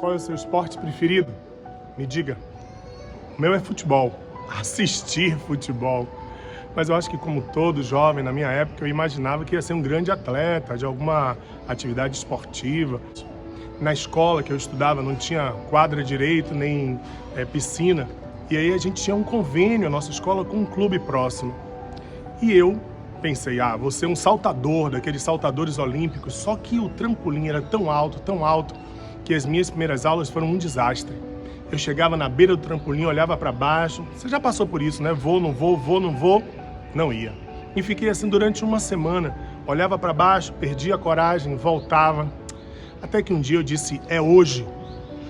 Qual é o seu esporte preferido? Me diga. O meu é futebol. Assistir futebol. Mas eu acho que, como todo jovem, na minha época, eu imaginava que ia ser um grande atleta de alguma atividade esportiva. Na escola que eu estudava não tinha quadra direito, nem piscina. E aí a gente tinha um convênio, a nossa escola, com um clube próximo. E eu pensei, vou ser um saltador, daqueles saltadores olímpicos. Só que o trampolim era tão alto, que as minhas primeiras aulas foram um desastre. Eu chegava na beira do trampolim, olhava para baixo. Você já passou por isso, né? Vou, não vou, vou, não vou. Não ia. E fiquei assim durante uma semana. Olhava para baixo, perdia a coragem, voltava. Até que um dia eu disse, é hoje.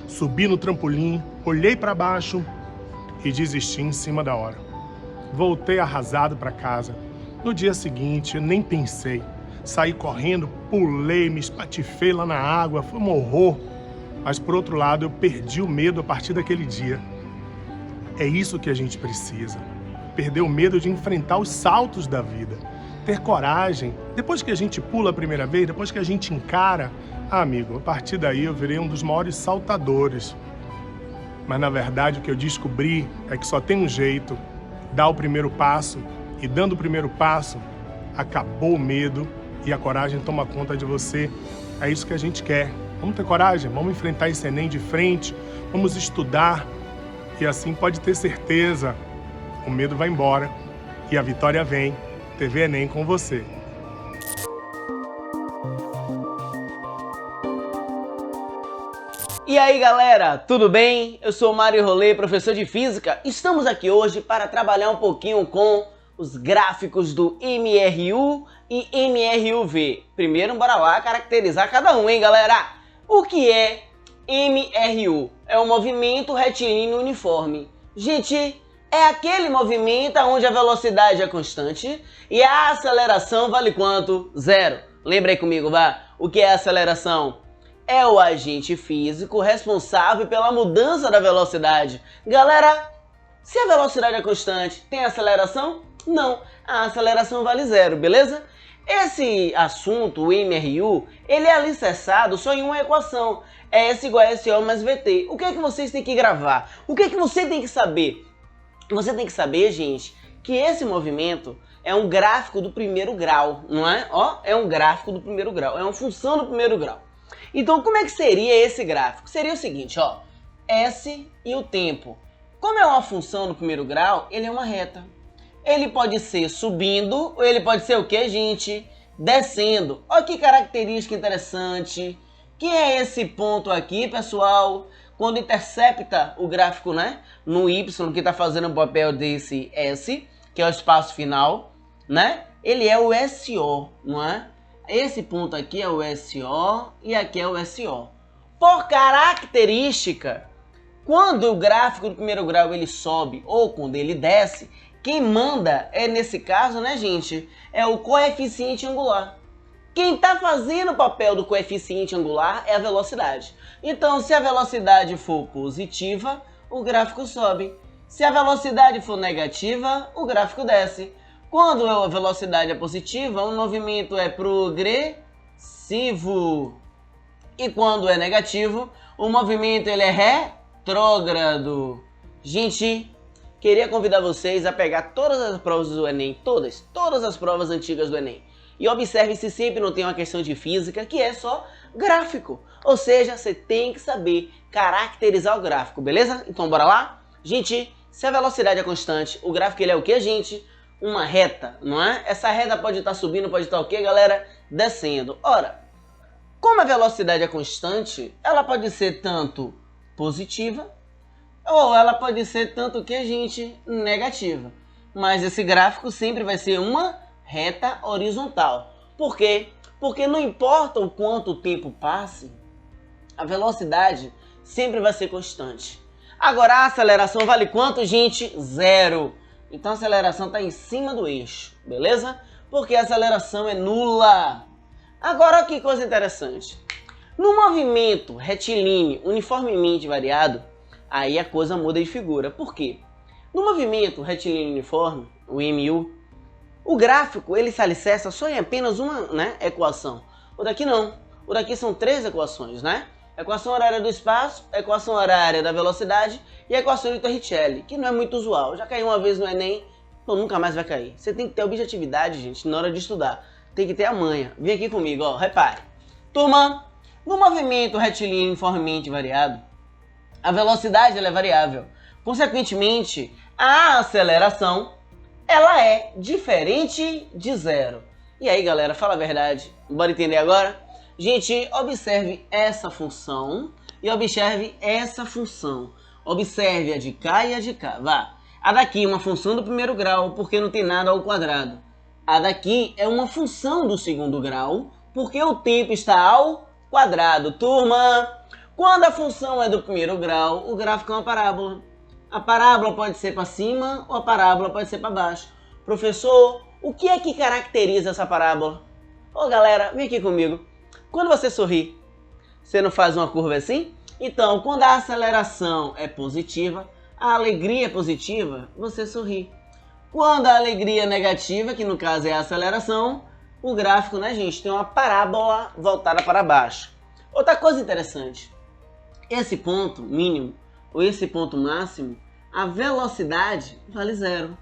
Subi no trampolim, olhei para baixo e desisti em cima da hora. Voltei arrasado para casa. No dia seguinte, eu nem pensei. Saí correndo, pulei, me espatifei lá na água, foi um horror. Mas, por outro lado, eu perdi o medo a partir daquele dia. É isso que a gente precisa. Perder o medo de enfrentar os saltos da vida. Ter coragem. Depois que a gente pula a primeira vez, depois que a gente encara, amigo, a partir daí eu virei um dos maiores saltadores. Mas, na verdade, o que eu descobri é que só tem um jeito. Dar o primeiro passo. E dando o primeiro passo, acabou o medo e a coragem toma conta de você. É isso que a gente quer. Vamos ter coragem, vamos enfrentar esse Enem de frente, vamos estudar e assim pode ter certeza, o medo vai embora e a vitória vem. TV Enem com você. E aí galera, tudo bem? Eu sou o Mário Rolê, professor de Física. Estamos aqui hoje para trabalhar um pouquinho com os gráficos do MRU e MRUV. Primeiro, bora lá caracterizar cada um, hein galera? O que é MRU? É um movimento retilíneo uniforme. Gente, é aquele movimento onde a velocidade é constante e a aceleração vale quanto? Zero. Lembra aí comigo, vá. O que é aceleração? É o agente físico responsável pela mudança da velocidade. Galera, se a velocidade é constante, tem aceleração? Não, a aceleração vale zero, beleza? Esse assunto, o MRU, ele é alicerçado só em uma equação. É S igual a SO mais VT. O que é que vocês têm que gravar? O que é que você tem que saber? Você tem que saber, gente, que esse movimento é um gráfico do primeiro grau, não é? Ó, é um gráfico do primeiro grau, é uma função do primeiro grau. Então, como é que seria esse gráfico? Seria o seguinte, ó, S e o tempo. Como é uma função do primeiro grau, ele é uma reta. Ele pode ser subindo, ou ele pode ser o que, gente? Descendo. Olha que característica interessante. Que é esse ponto aqui, pessoal? Quando intercepta o gráfico, né? No Y, que está fazendo o papel desse S, que é o espaço final, né? Ele é o SO, não é? Esse ponto aqui é o SO e aqui é o SO. Por característica, quando o gráfico do primeiro grau ele sobe ou quando ele desce, quem manda é, nesse caso, né, gente, é o coeficiente angular. Quem está fazendo o papel do coeficiente angular é a velocidade. Então, se a velocidade for positiva, o gráfico sobe. Se a velocidade for negativa, o gráfico desce. Quando a velocidade é positiva, o movimento é progressivo. E quando é negativo, o movimento ele é retrógrado. Gente, queria convidar vocês a pegar todas as provas do Enem, todas as provas antigas do Enem. E observe se sempre não tem uma questão de física que é só gráfico. Ou seja, você tem que saber caracterizar o gráfico, beleza? Então bora lá? Gente, se a velocidade é constante, o gráfico ele é o que, gente? Uma reta, não é? Essa reta pode estar subindo, pode estar o quê, galera? Descendo. Ora, como a velocidade é constante, ela pode ser tanto positiva, ou ela pode ser tanto que, gente, negativa. Mas esse gráfico sempre vai ser uma reta horizontal. Por quê? Porque não importa o quanto o tempo passe, A velocidade sempre vai ser constante. Agora a aceleração vale quanto, gente? 0. Então a aceleração está em cima do eixo, beleza? Porque a aceleração é nula. Agora que coisa interessante. No movimento retilíneo uniformemente variado, aí a coisa muda de figura. Por quê? No movimento retilíneo uniforme, o MU, o gráfico ele se alicerça só em apenas uma, equação. O daqui não. O daqui são 3 equações, né? Equação horária do espaço, equação horária da velocidade e a equação de Torricelli, que não é muito usual. Já caiu uma vez no Enem, então nunca mais vai cair. Você tem que ter objetividade, gente, na hora de estudar. Tem que ter a manha. Vem aqui comigo, ó, repare. Turma, no movimento retilíneo uniformemente variado, a velocidade ela é variável. Consequentemente, a aceleração ela é diferente de 0. E aí, galera, fala a verdade. Bora entender agora? Gente, observe essa função e observe essa função. Observe a de cá e a de cá. Vá. A daqui é uma função do primeiro grau, porque não tem nada ao quadrado. A daqui é uma função do segundo grau, porque o tempo está ao quadrado. Turma, quando a função é do primeiro grau, o gráfico é uma parábola. A parábola pode ser para cima ou a parábola pode ser para baixo. Professor, o que é que caracteriza essa parábola? Ô galera, vem aqui comigo. Quando você sorri, você não faz uma curva assim? Então, quando a aceleração é positiva, a alegria é positiva, você sorri. Quando a alegria é negativa, que no caso é a aceleração, o gráfico, né, gente, tem uma parábola voltada para baixo. Outra coisa interessante, esse ponto mínimo ou esse ponto máximo, a velocidade vale 0.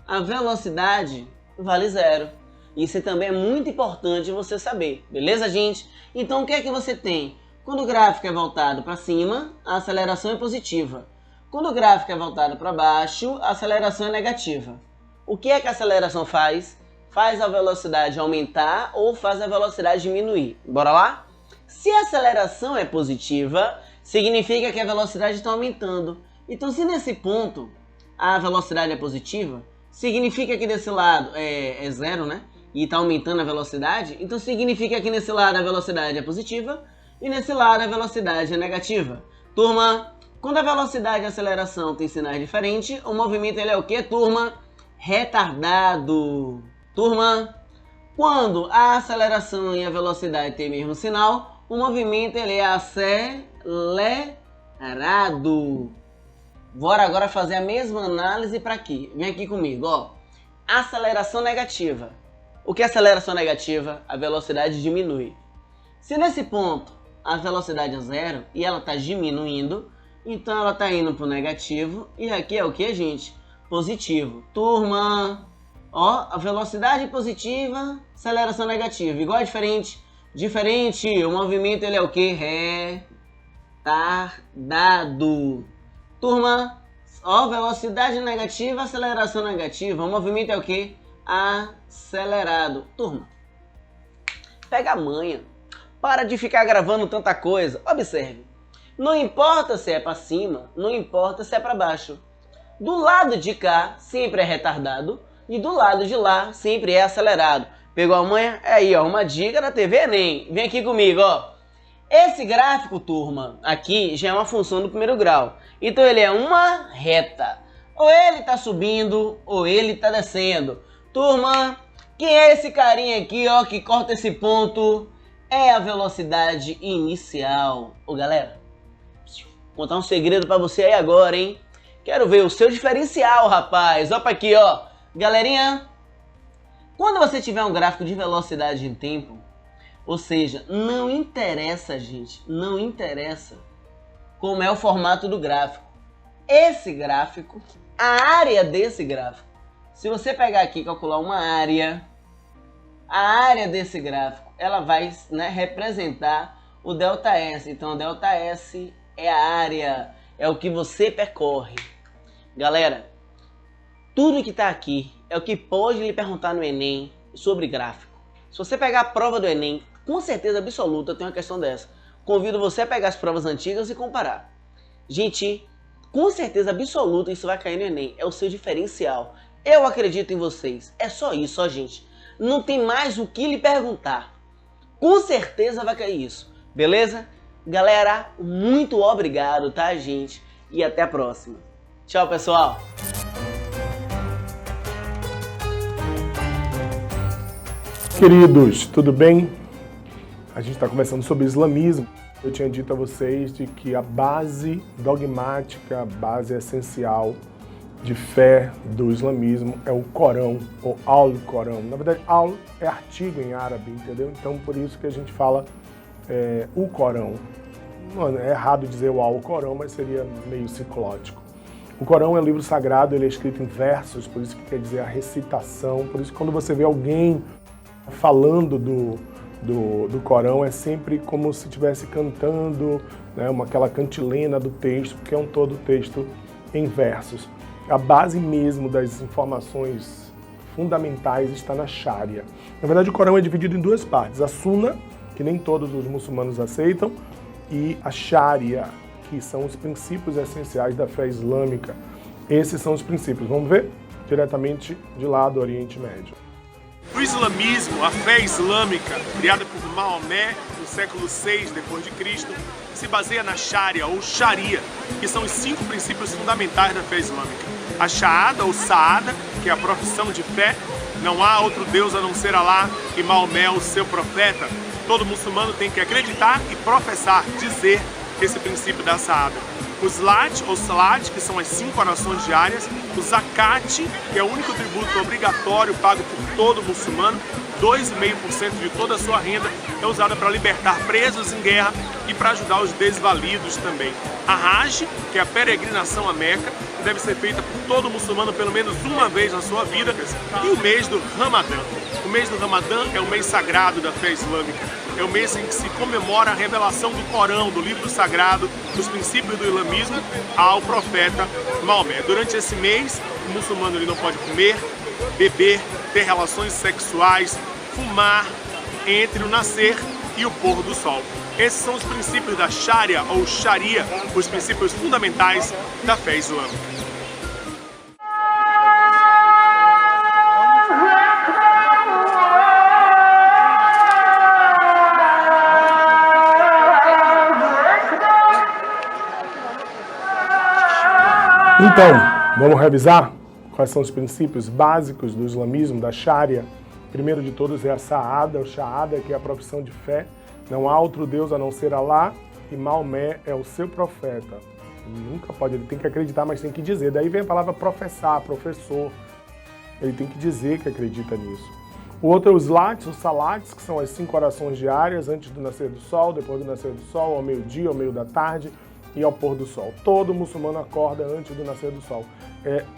A velocidade vale 0. Isso também é muito importante você saber, beleza, gente? Então, o que é que você tem? Quando o gráfico é voltado para cima, a aceleração é positiva. Quando o gráfico é voltado para baixo, a aceleração é negativa. O que é que a aceleração faz? Faz a velocidade aumentar ou faz a velocidade diminuir. Bora lá? Se a aceleração é positiva, significa que a velocidade está aumentando. Então, se nesse ponto a velocidade é positiva, significa que desse lado é 0, né? E está aumentando a velocidade, então significa que nesse lado a velocidade é positiva e nesse lado a velocidade é negativa. Turma, quando a velocidade e a aceleração têm sinais diferentes, o movimento ele é o que, turma? Retardado. Turma, quando a aceleração e a velocidade têm o mesmo sinal, o movimento ele é acelerado. Bora agora fazer a mesma análise para aqui. Vem aqui comigo, ó. Aceleração negativa. O que é aceleração negativa? A velocidade diminui. Se nesse ponto a velocidade é 0 e ela está diminuindo, então ela está indo para o negativo. E aqui é o que, gente? Positivo. Turma, ó, a velocidade positiva, aceleração negativa. Igual é diferente? Diferente. O movimento ele é o que? Retardado. Turma, ó, velocidade negativa, aceleração negativa. O movimento é o que? Acelerado. Turma, pega a manha. Para de ficar gravando tanta coisa. Observe. Não importa se é para cima, não importa se é para baixo. Do lado de cá sempre é retardado e do lado de lá sempre é acelerado. Pegou a manha? É aí, ó, uma dica da TV Enem. Vem aqui comigo, ó. Esse gráfico, turma, aqui já é uma função do primeiro grau. Então ele é uma reta. Ou ele está subindo ou ele está descendo. Turma, quem é esse carinha aqui, ó, que corta esse ponto? É a velocidade inicial. Ô, galera, vou contar um segredo pra você aí agora, hein? Quero ver o seu diferencial, rapaz. Ó pra aqui, ó. Galerinha, quando você tiver um gráfico de velocidade em tempo, ou seja, não interessa, gente, não interessa como é o formato do gráfico. Esse gráfico, a área desse gráfico, se você pegar aqui e calcular uma área, a área desse gráfico, ela vai, né, representar o ΔS. Então, o ΔS é a área, é o que você percorre. Galera, tudo que está aqui é o que pode lhe perguntar no Enem sobre gráfico. Se você pegar a prova do Enem, com certeza absoluta tem uma questão dessa. Convido você a pegar as provas antigas e comparar. Gente, com certeza absoluta isso vai cair no Enem. É o seu diferencial. Eu acredito em vocês. É só isso, ó, gente. Não tem mais o que lhe perguntar. Com certeza vai cair isso. Beleza? Galera, muito obrigado, tá, gente? E até a próxima. Tchau, pessoal! Queridos, tudo bem? A gente está conversando sobre islamismo. Eu tinha dito a vocês de que a base dogmática, a base essencial de fé do islamismo é o Corão, ou Al-Corão. Na verdade, Al é artigo em árabe, entendeu? Então, por isso que a gente fala o Corão. Mano, é errado dizer o Al-Corão, mas seria meio ciclótico. O Corão é um livro sagrado, ele é escrito em versos, por isso que quer dizer a recitação. Por isso que quando você vê alguém falando do Corão, é sempre como se estivesse cantando, né, aquela cantilena do texto, porque é um todo texto em versos. A base mesmo das informações fundamentais está na Sharia. Na verdade, o Corão é dividido em duas partes. A Sunna, que nem todos os muçulmanos aceitam, e a Sharia, que são os princípios essenciais da fé islâmica. Esses são os princípios. Vamos ver diretamente de lá do Oriente Médio. O islamismo, a fé islâmica, criada por Maomé no século VI d.C., se baseia na Sharia ou Sharia, que são os 5 princípios fundamentais da fé islâmica. A Shahada ou Saada, que é a profissão de fé, não há outro Deus a não ser Alá e Maomé, o seu profeta. Todo muçulmano tem que acreditar e professar, dizer esse princípio da Saada. O Zlat ou Salat, que são as 5 orações diárias. O Zakat, que é o único tributo obrigatório pago por todo muçulmano. 2,5% de toda a sua renda é usada para libertar presos em guerra e para ajudar os desvalidos também. A Hajj, que é a peregrinação a Meca, que deve ser feita por todo muçulmano pelo menos uma vez na sua vida. E o mês do Ramadã. O mês do Ramadã é o mês sagrado da fé islâmica. É o mês em que se comemora a revelação do Corão, do livro sagrado, dos princípios do islamismo ao profeta Maomé. Durante esse mês, o muçulmano ele não pode comer, beber, ter relações sexuais, fumar entre o nascer e o pôr do sol. Esses são os princípios da Sharia ou Sharia, os princípios fundamentais da fé islâmica. Então, vamos revisar quais são os princípios básicos do islamismo, da Sharia. Primeiro de todos é a Saada, o Shahada, que é a profissão de fé. Não há outro Deus a não ser Alá, e Maomé é o seu profeta. Ele nunca pode, ele tem que acreditar, mas tem que dizer. Daí vem a palavra professar, professor. Ele tem que dizer que acredita nisso. O outro é os Zlat, os Salats, que são as 5 orações diárias, antes do nascer do sol, depois do nascer do sol, ao meio-dia, ao meio da tarde e ao pôr do sol. Todo muçulmano acorda antes do nascer do sol.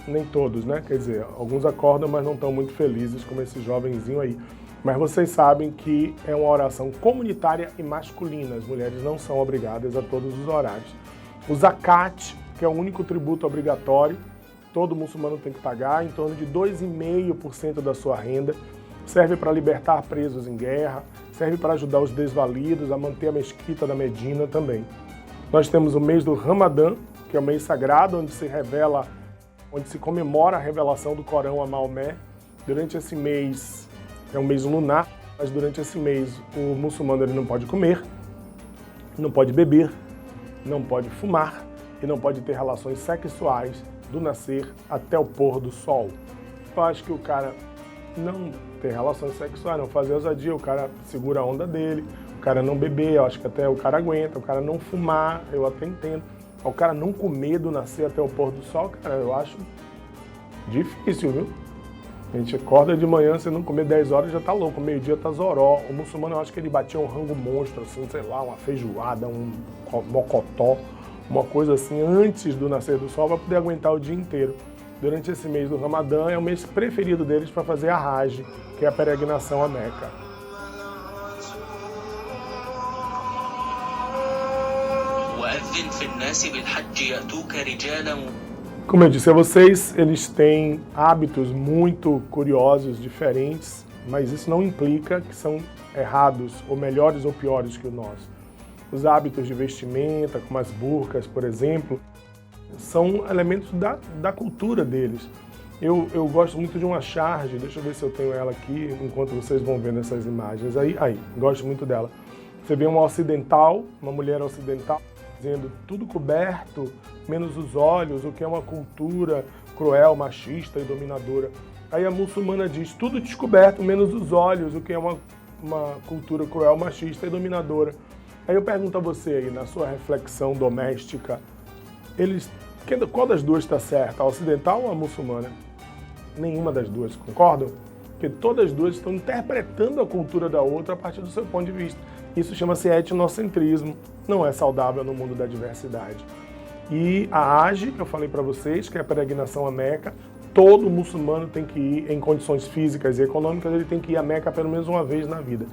Nem todos, né? Quer dizer, alguns acordam, mas não estão muito felizes, como esse jovenzinho aí. Mas vocês sabem que é uma oração comunitária e masculina. As mulheres não são obrigadas a todos os horários. O Zakat, que é o único tributo obrigatório, todo muçulmano tem que pagar, em torno de 2,5% da sua renda. Serve para libertar presos em guerra, serve para ajudar os desvalidos, a manter a mesquita da Medina também. Nós temos o mês do Ramadã, que é o mês sagrado, onde se comemora a revelação do Corão a Maomé. Durante esse mês, é um mês lunar, mas durante esse mês o muçulmano ele não pode comer, não pode beber, não pode fumar e não pode ter relações sexuais do nascer até o pôr do sol. Eu acho que o cara não ter relações sexuais, não fazer ousadia, o cara segura a onda dele, o cara não beber, eu acho que até o cara aguenta, o cara não fumar, eu até entendo. O cara não comer do nascer até o pôr do sol, cara, eu acho difícil, viu? A gente acorda de manhã, se não comer 10 horas já tá louco, meio-dia tá zoró. O muçulmano, eu acho que ele batia um rango monstro, assim, sei lá, uma feijoada, um mocotó, uma coisa assim, antes do nascer do sol, para poder aguentar o dia inteiro. Durante esse mês do Ramadã, é o mês preferido deles para fazer a Hajj, que é a peregrinação a Meca. Como eu disse a vocês, eles têm hábitos muito curiosos, diferentes, mas isso não implica que são errados, ou melhores ou piores que o nosso. Os hábitos de vestimenta, como as burcas, por exemplo, são elementos da cultura deles. Eu gosto muito de uma charge, deixa eu ver se eu tenho ela aqui, enquanto vocês vão vendo essas imagens. Aí, gosto muito dela. Você vê uma ocidental, uma mulher ocidental, dizendo tudo coberto, menos os olhos, o que é uma cultura cruel, machista e dominadora. Aí a muçulmana diz tudo descoberto, menos os olhos, o que é uma cultura cruel, machista e dominadora. Aí eu pergunto a você aí, na sua reflexão doméstica, qual das duas está certa, a ocidental ou a muçulmana? Nenhuma das duas, concordam? Porque todas as duas estão interpretando a cultura da outra a partir do seu ponto de vista. Isso chama-se etnocentrismo, não é saudável no mundo da diversidade. E a Hajj, que eu falei para vocês, que é a peregrinação a Meca, todo muçulmano tem que ir, em condições físicas e econômicas, ele tem que ir a Meca pelo menos uma vez na vida.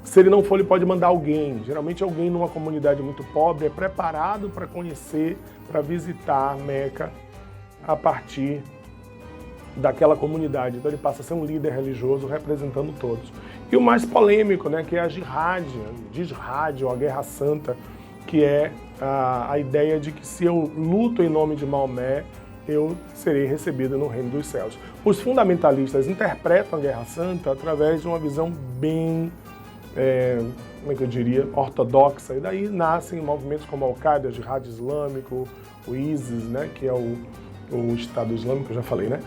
Se ele não for, ele pode mandar alguém. Geralmente alguém numa comunidade muito pobre é preparado para conhecer, para visitar Meca a partir daquela comunidade. Então ele passa a ser um líder religioso representando todos. E o mais polêmico, né, que é a jihad, ou a Guerra Santa, que é a ideia de que se eu luto em nome de Maomé, eu serei recebido no reino dos céus. Os fundamentalistas interpretam a Guerra Santa através de uma visão bem, como é que eu diria, ortodoxa. E daí nascem movimentos como a Al-Qaeda, Jihad Islâmico, o ISIS, né, que é o Estado Islâmico, eu já falei, né?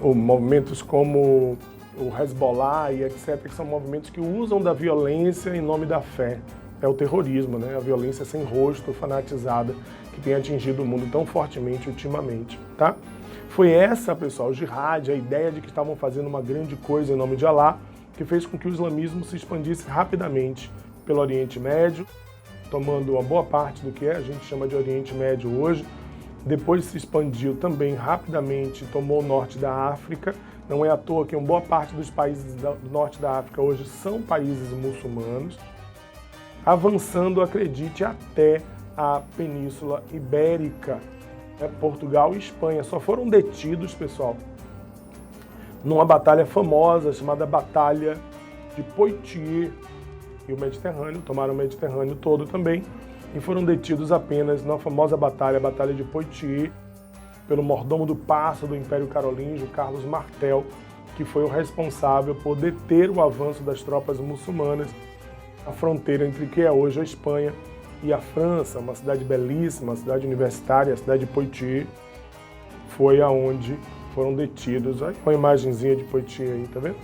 Movimentos como o Hezbollah e etc., que são movimentos que usam da violência em nome da fé. É o terrorismo, né? A violência sem rosto, fanatizada, que tem atingido o mundo tão fortemente ultimamente, tá? Foi essa, pessoal, o jihad, a ideia de que estavam fazendo uma grande coisa em nome de Alá, que fez com que o islamismo se expandisse rapidamente pelo Oriente Médio, tomando uma boa parte do que a gente chama de Oriente Médio hoje. Depois se expandiu também rapidamente, tomou o norte da África. Não é à toa que uma boa parte dos países do norte da África hoje são países muçulmanos, avançando, acredite, até a Península Ibérica, Portugal e Espanha. Só foram detidos, pessoal, numa batalha famosa chamada Batalha de Poitiers e o Mediterrâneo, tomaram o Mediterrâneo todo também, e foram detidos apenas na famosa batalha, a Batalha de Poitiers, pelo mordomo do paço do Império Carolíngio, Carlos Martel, que foi o responsável por deter o avanço das tropas muçulmanas à fronteira entre o que é hoje a Espanha e a França, uma cidade belíssima, uma cidade universitária, a cidade de Poitiers, foi aonde foram detidos. Olha uma imagenzinha de Poitiers aí, tá vendo?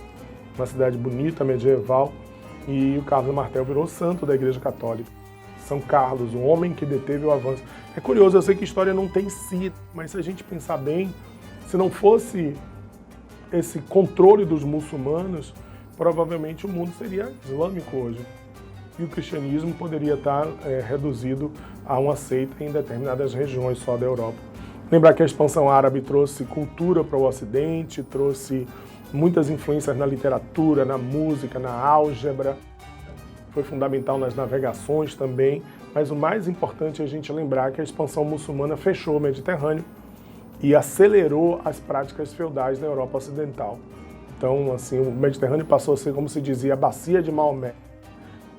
Uma cidade bonita, medieval, e o Carlos Martel virou santo da Igreja Católica. São Carlos, o homem que deteve o avanço. É curioso, eu sei que história não tem sido, mas se a gente pensar bem, se não fosse esse controle dos muçulmanos, provavelmente o mundo seria islâmico hoje. E o cristianismo poderia estar reduzido a uma seita em determinadas regiões só da Europa. Lembrar que a expansão árabe trouxe cultura para o Ocidente, trouxe muitas influências na literatura, na música, na álgebra. Foi fundamental nas navegações também, mas o mais importante é a gente lembrar que a expansão muçulmana fechou o Mediterrâneo e acelerou as práticas feudais na Europa Ocidental. Então, assim, o Mediterrâneo passou a ser, como se dizia, a bacia de Maomé,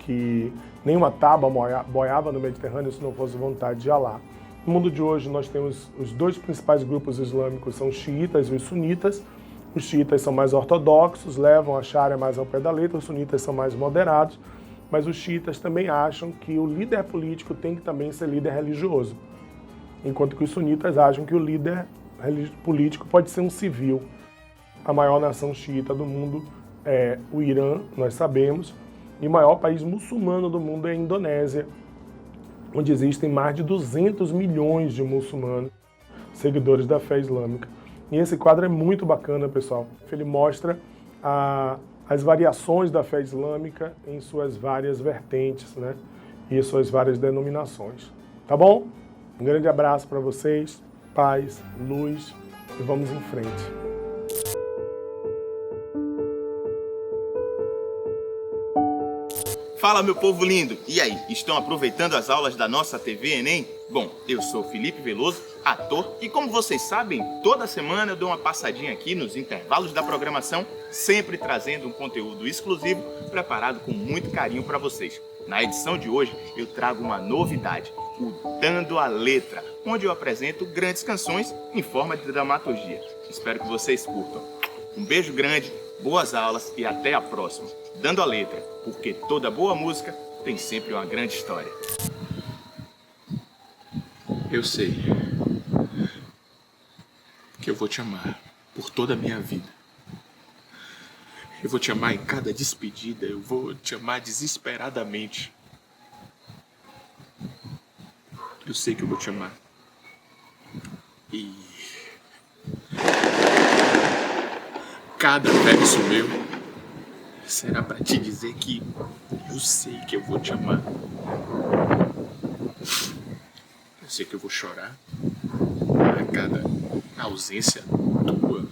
que nenhuma tábua boiava no Mediterrâneo se não fosse vontade de Alá. No mundo de hoje, nós temos os dois principais grupos islâmicos, são os xiitas e os sunitas. Os xiitas são mais ortodoxos, levam a Sharia mais ao pé da letra, os sunitas são mais moderados, mas os xiitas também acham que o líder político tem que também ser líder religioso, enquanto que os sunitas acham que o líder político pode ser um civil. A maior nação xiita do mundo é o Irã, nós sabemos, e o maior país muçulmano do mundo é a Indonésia, onde existem mais de 200 milhões de muçulmanos, seguidores da fé islâmica. E esse quadro é muito bacana, pessoal. Ele mostra as variações da fé islâmica em suas várias vertentes, né? E suas várias denominações. Tá bom? Um grande abraço para vocês, paz, luz, e vamos em frente. Fala, meu povo lindo! E aí, estão aproveitando as aulas da nossa TV Enem? Bom, eu sou Felipe Veloso, ator, e como vocês sabem, toda semana eu dou uma passadinha aqui nos intervalos da programação, sempre trazendo um conteúdo exclusivo, preparado com muito carinho para vocês. Na edição de hoje, eu trago uma novidade, o Dando a Letra, onde eu apresento grandes canções em forma de dramaturgia. Espero que vocês curtam. Um beijo grande, boas aulas e até a próxima. Dando a Letra, porque toda boa música tem sempre uma grande história. Eu sei que eu vou te amar por toda a minha vida. Eu vou te amar em cada despedida, eu vou te amar desesperadamente. Eu sei que eu vou te amar. E cada verso meu será para te dizer que eu sei que eu vou te amar. Eu sei que eu vou chorar a cada ausência tua.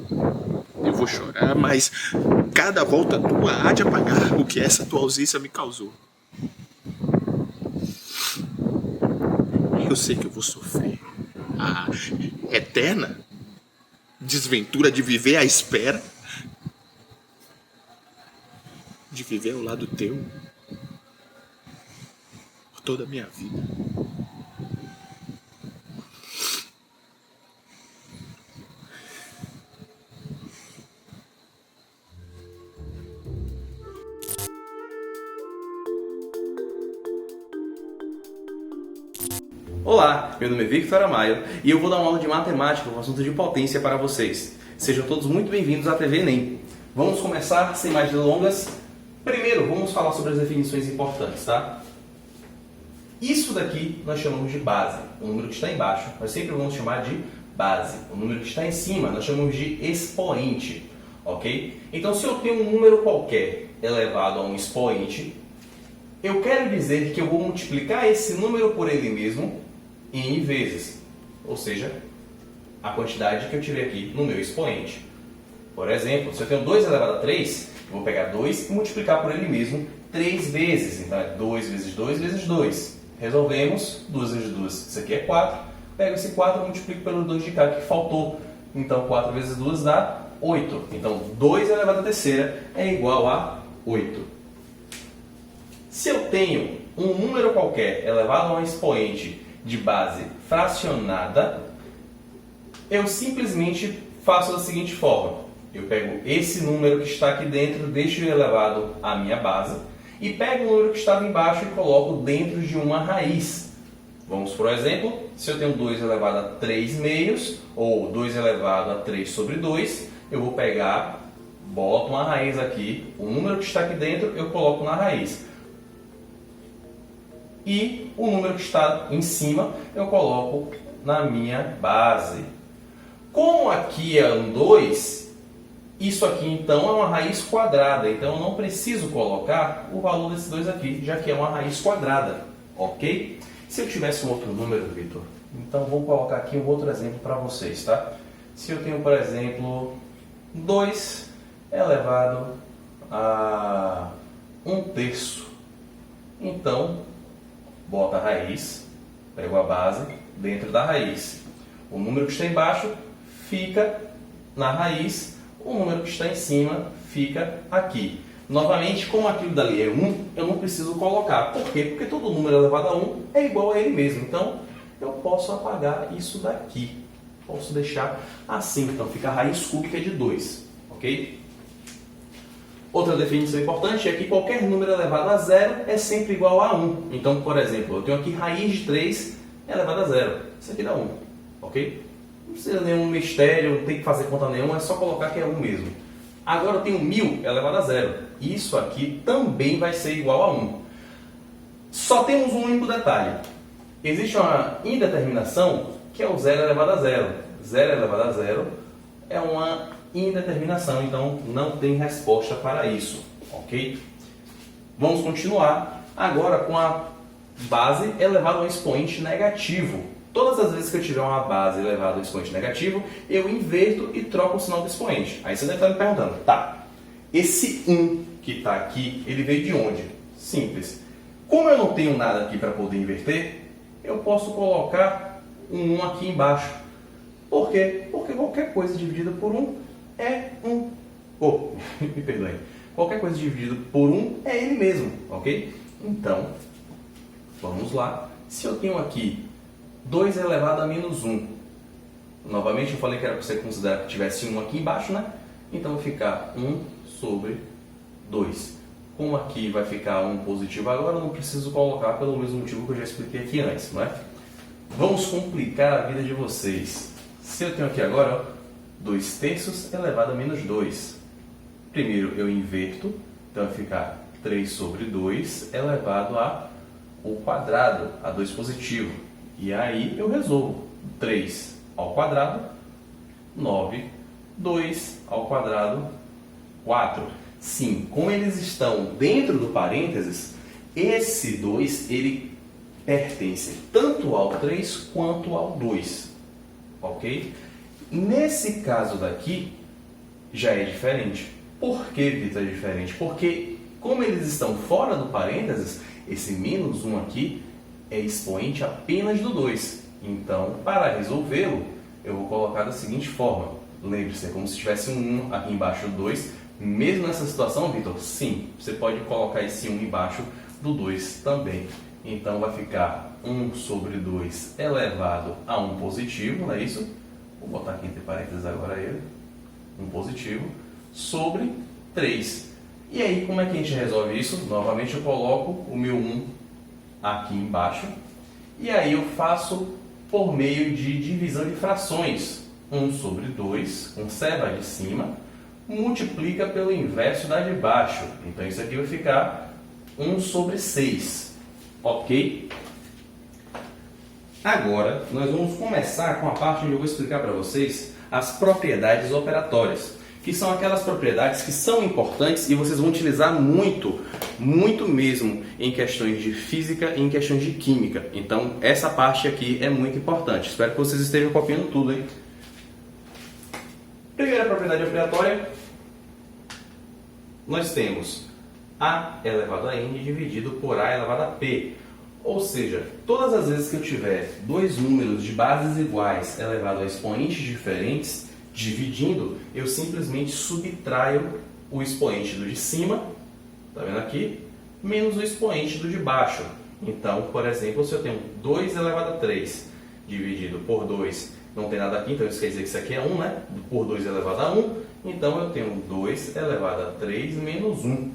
Eu vou chorar, mas cada volta tua há de apagar o que essa tua ausência me causou. Eu sei que eu vou sofrer a eterna desventura de viver à espera, de viver ao lado teu por toda a minha vida. Olá, meu nome é Victor Amaio e eu vou dar uma aula de matemática com o assunto de potência para vocês. Sejam todos muito bem-vindos à TV Enem. Vamos começar sem mais delongas. Primeiro, vamos falar sobre as definições importantes, tá? Isso daqui nós chamamos de base. O número que está embaixo, nós sempre vamos chamar de base. O número que está em cima, nós chamamos de expoente, ok? Então, se eu tenho um número qualquer elevado a um expoente, eu quero dizer que eu vou multiplicar esse número por ele mesmo N vezes, ou seja, a quantidade que eu tiver aqui no meu expoente. Por exemplo, se eu tenho 2 elevado a 3, eu vou pegar 2 e multiplicar por ele mesmo 3 vezes. Então é 2 vezes 2 vezes 2. Resolvemos, 2 vezes 2, isso aqui é 4. Pego esse 4 e multiplico pelo 2 de cá que faltou. Então 4 vezes 2 dá 8. Então 2 elevado à terceira é igual a 8. Se eu tenho um número qualquer elevado a um expoente de base fracionada, eu simplesmente faço da seguinte forma. Eu pego esse número que está aqui dentro, deixo ele elevado à minha base, e pego o número que estava embaixo e coloco dentro de uma raiz. Vamos, por exemplo, se eu tenho 2 elevado a 3 meios, ou 2 elevado a 3 sobre 2, eu vou pegar, boto uma raiz aqui, o número que está aqui dentro eu coloco na raiz. E o número que está em cima eu coloco na minha base. Como aqui é um 2, isso aqui então é uma raiz quadrada, então eu não preciso colocar o valor desse 2 aqui, já que é uma raiz quadrada, ok? Se eu tivesse um outro número, Vitor, então vou colocar aqui um outro exemplo para vocês, tá? Se eu tenho, por exemplo, 2 elevado a 1/3, então bota a raiz, pego a base dentro da raiz. O número que está embaixo fica na raiz, o número que está em cima fica aqui. Novamente, como aquilo dali é 1, eu não preciso colocar. Por quê? Porque todo número elevado a 1 é igual a ele mesmo. Então, eu posso apagar isso daqui. Posso deixar assim. Então, fica a raiz cúbica de 2. Ok? Outra definição importante é que qualquer número elevado a 0 é sempre igual a 1. Então, por exemplo, eu tenho aqui raiz de 3 elevado a 0. Isso aqui dá 1. Ok? Não precisa nenhum mistério, não tem que fazer conta nenhuma, é só colocar que é 1 mesmo. Agora eu tenho 1000 elevado a 0. Isso aqui também vai ser igual a 1. Só temos um único detalhe. Existe uma indeterminação que é o 0 elevado a 0. 0 elevado a 0 é uma indeterminação, então não tem resposta para isso, ok? Vamos continuar agora com a base elevada a um expoente negativo. Todas as vezes que eu tiver uma base elevada a um expoente negativo, eu inverto e troco o sinal do expoente. Aí você deve estar me perguntando, tá, esse 1 que está aqui, ele veio de onde? Simples. Como eu não tenho nada aqui para poder inverter, eu posso colocar um 1 aqui embaixo. Por quê? Porque qualquer coisa dividida por 1 é 1. Me perdoe. Qualquer coisa dividida por 1 é ele mesmo, ok? Então, vamos lá. Se eu tenho aqui 2 elevado a menos 1, novamente eu falei que era para você considerar que tivesse 1 aqui embaixo, né? Então vai ficar 1 sobre 2. como aqui vai ficar um positivo agora, eu não preciso colocar pelo mesmo motivo que eu já expliquei aqui antes, não é? Vamos complicar a vida de vocês. Se eu tenho aqui agora, ó, 2 terços elevado a menos 2. Primeiro eu inverto, então vai ficar 3 sobre 2 elevado ao quadrado, a 2 positivo. E aí eu resolvo. 3 ao quadrado, 9, 2 ao quadrado, 4. Sim, como eles estão dentro do parênteses, esse 2 ele pertence tanto ao 3 quanto ao 2. Ok? Nesse caso daqui, já é diferente. Por que, Vitor, é diferente? Porque, como eles estão fora do parênteses, esse menos 1 aqui é expoente apenas do 2. Então, para resolvê-lo, eu vou colocar da seguinte forma. Lembre-se, é como se tivesse um 1 aqui embaixo do 2. Mesmo nessa situação, Vitor, sim, você pode colocar esse 1 embaixo do 2 também. Então, vai ficar 1 sobre 2 elevado a 1 positivo, não é isso? Vou botar aqui entre parênteses agora ele. 1 positivo sobre 3. E aí, como é que a gente resolve isso? Novamente, eu coloco o meu 1 aqui embaixo. E aí, eu faço por meio de divisão de frações. 1 sobre 2, conserva a de cima, multiplica pelo inverso da de baixo. Então, isso aqui vai ficar 1 sobre 6. Ok? Agora, nós vamos começar com a parte onde eu vou explicar para vocês as propriedades operatórias, que são aquelas propriedades que são importantes e vocês vão utilizar muito, muito mesmo em questões de física e em questões de química. Então, essa parte aqui é muito importante. Espero que vocês estejam copiando tudo, hein? Primeira propriedade operatória, nós temos A elevado a N dividido por A elevado a P. Ou seja, todas as vezes que eu tiver dois números de bases iguais elevado a expoentes diferentes, dividindo, eu simplesmente subtraio o expoente do de cima, tá vendo aqui, menos o expoente do de baixo. Então, por exemplo, se eu tenho 2 elevado a 3 dividido por 2, não tem nada aqui, então isso quer dizer que isso aqui é 1, né? Por 2 elevado a 1, então eu tenho 2 elevado a 3 menos 1,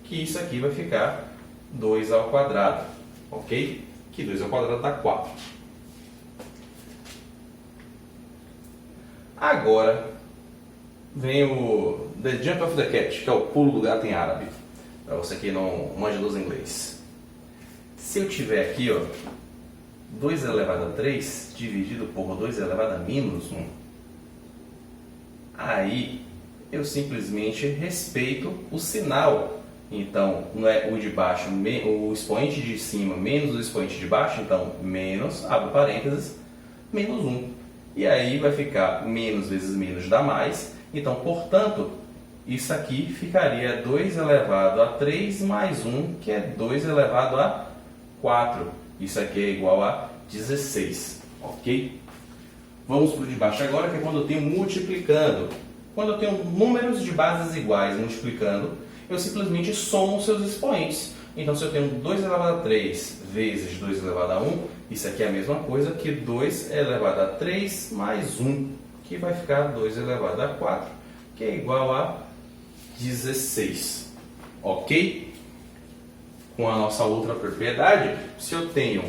que isso aqui vai ficar 2 ao quadrado, ok? Que 2 ao quadrado dá 4. Agora vem o The Jump of the Cat, que é o pulo do gato em árabe, para você que não manja dos inglês. Se eu tiver aqui, ó, 2 elevado a 3 dividido por 2 elevado a menos 1, aí eu simplesmente respeito o sinal. Então, não é o de baixo, o expoente de cima menos o expoente de baixo, então menos, abre parênteses, menos 1. E aí vai ficar menos vezes menos dá mais. Então, portanto, isso aqui ficaria 2 elevado a 3 mais 1, que é 2 elevado a 4. Isso aqui é igual a 16, ok? Vamos para o de baixo agora, que é quando eu tenho multiplicando. Quando eu tenho números de bases iguais multiplicando, eu simplesmente somo seus expoentes. Então, se eu tenho 2 elevado a 3 vezes 2 elevado a 1, isso aqui é a mesma coisa que 2 elevado a 3 mais 1, que vai ficar 2 elevado a 4, que é igual a 16. Ok? Com a nossa outra propriedade, se eu tenho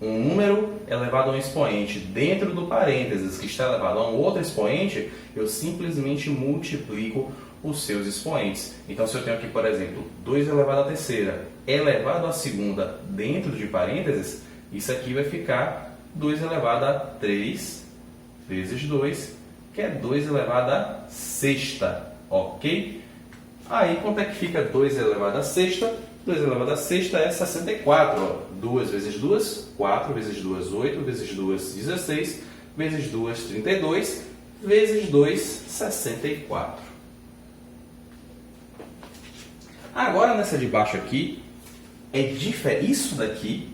um número elevado a um expoente dentro do parênteses que está elevado a um outro expoente, eu simplesmente multiplico os seus expoentes. Então, se eu tenho aqui, por exemplo, 2 elevado à terceira elevado à segunda dentro de parênteses, isso aqui vai ficar 2 elevado a 3 vezes 2, que é 2 elevado a sexta, ok? Aí, quanto é que fica 2 elevado a sexta? 2 elevado a sexta é 64, ó. 2 vezes 2, 4 vezes 2, 8 vezes 2, 16, vezes 2, 32, vezes 2, 64. Agora, nessa de baixo aqui, isso daqui